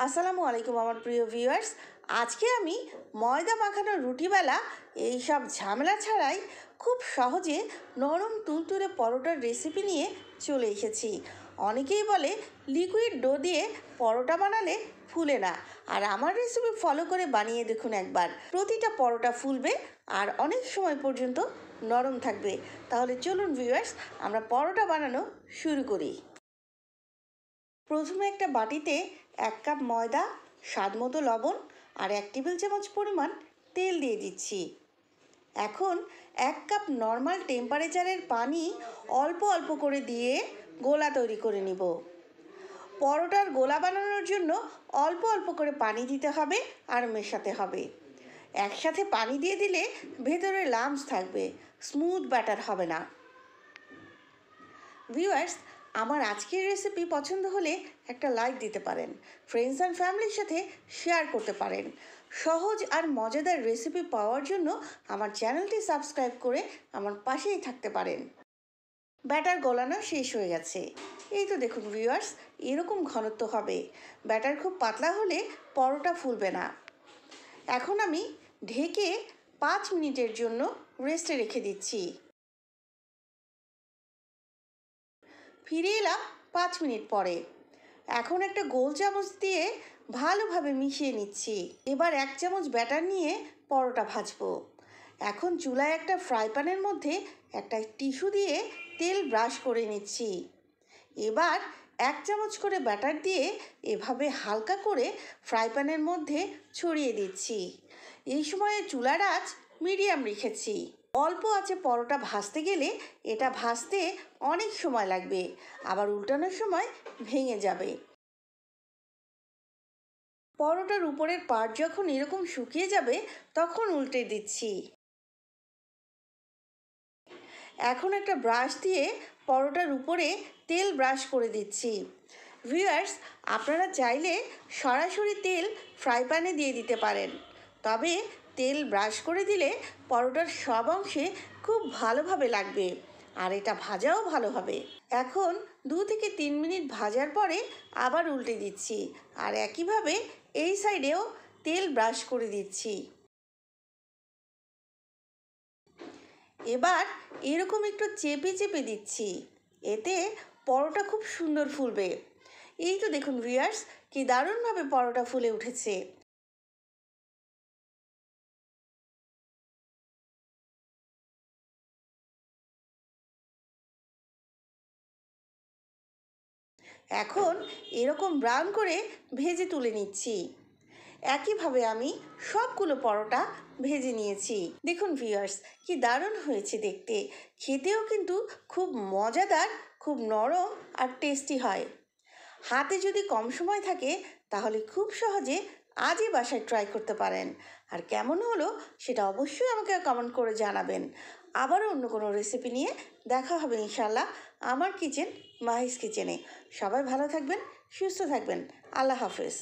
আসসালামু আলাইকুম আমার প্রিয় ভিউয়ার্স। আজকে আমি ময়দা মাখানো রুটিবেলা এই সব ঝামেলা ছাড়াই খুব সহজে নরম তুলতুলে পরোটার রেসিপি নিয়ে চলে এসেছি। অনেকেই বলে লিকুইড ডো দিয়ে পরোটা বানালে ফুলে না, আর আমার রেসিপি ফলো করে বানিয়ে দেখুন একবার। প্রতিটা পরোটা ফুলবে আর অনেক সময় পর্যন্ত নরম থাকবে। তাহলে চলুন ভিউয়ার্স, আমরা পরোটা বানানো শুরু করি। প্রথমে একটা বাটিতে 1 কাপ ময়দা, স্বাদ মতো লবণ আর 1 টেবিল চামচ পরিমাণ তেল দিয়ে দিচ্ছি। এখন 1 কাপ নর্মাল টেম্পারেচারের পানি অল্প অল্প করে দিয়ে গোলা তৈরি করে নিব। পরোটার গোলা বানানোর জন্য অল্প অল্প করে পানি দিতে হবে আর মেশাতে হবে। একসাথে পানি দিয়ে দিলে ভেতরে লাম্পস থাকবে, স্মুথ ব্যাটার হবে না। ভিউয়ার্স, আমার আজকের রেসিপি পছন্দ হলে একটা লাইক দিতে পারেন, ফ্রেন্ডস অ্যান্ড ফ্যামিলির সাথে শেয়ার করতে পারেন। সহজ আর মজাদার রেসিপি পাওয়ার জন্য আমার চ্যানেলটি সাবস্ক্রাইব করে আমার পাশেই থাকতে পারেন। ব্যাটার গলানো শেষ হয়ে গেছে। এই তো দেখুন ভিউয়ার্স, এরকম ঘনত্ব হবে। ব্যাটার খুব পাতলা হলে পরোটা ফুলবে না। এখন আমি ঢেকে 5 মিনিটের জন্য রেস্টে রেখে দিচ্ছি। ফিরে এলাম 5 মিনিট পরে। এখন একটা গোল চামচ দিয়ে ভালোভাবে মিশিয়ে নিচ্ছি। এবার 1 চামচ ব্যাটার নিয়ে পরোটা ভাজবো। এখন চুলায় একটা ফ্রাই প্যানের মধ্যে একটা টিস্যু দিয়ে তেল ব্রাশ করে নিচ্ছি। এবার 1 চামচ করে ব্যাটার দিয়ে এভাবে হালকা করে ফ্রাই প্যানের মধ্যে ছড়িয়ে দিচ্ছি। এই সময়ে চুলার আঁচ মিডিয়াম রেখেছি। অল্প আঁচে পরোটা ভাজতে গেলে এটা ভাজতে অনেক সময় লাগবে, আবার উল্টানোর সময় ভেঙে যাবে। পরোটার উপরের পার্ট যখন এরকম শুকিয়ে যাবে তখন উল্টে দিচ্ছি। এখন একটা ব্রাশ দিয়ে পরোটার উপরে তেল ব্রাশ করে দিচ্ছি। ভিউয়ার্স, আপনারা চাইলে সরাসরি তেল ফ্রাই প্যানে দিয়ে দিতে পারেন, তবে তেল ব্রাশ করে দিলে পরোটার সব অংশে খুব ভালোভাবে লাগবে আর এটা ভাজাও ভালো হবে। এখন 2 থেকে 3 মিনিট ভাজার পরে আবার উল্টে দিচ্ছি আর একইভাবে এই সাইডেও তেল ব্রাশ করে দিচ্ছি। এবার এরকম একটু চেপে চেপে দিচ্ছি, এতে পরোটা খুব সুন্দর ফুলবে। এই তো দেখুন ভিউয়ার্স, কি দারুণভাবে পরোটা ফুলে উঠেছে। এখন এরকম ব্রাউন করে ভেজে তুলে নিচ্ছি। একইভাবে আমি সবগুলো পরোটা ভেজে নিয়েছি। দেখুন ভিউয়ার্স, কি দারুণ হয়েছে দেখতে। খেতেও কিন্তু খুব মজাদার, খুব নরম আর টেস্টি হয়। হাতে যদি কম সময় থাকে তাহলে খুব সহজে আজই বাসায় ট্রাই করতে পারেন। আর কেমন হলো সেটা অবশ্যই আমাকে কমেন্ট করে জানাবেন। আবারও অন্য কোনো রেসিপি নিয়ে দেখা হবে ইনশাল্লাহ আমার কিচেন, মাহিস কিচেনে। সবাই ভালো থাকবেন, সুস্থ থাকবেন। আল্লাহ হাফেজ।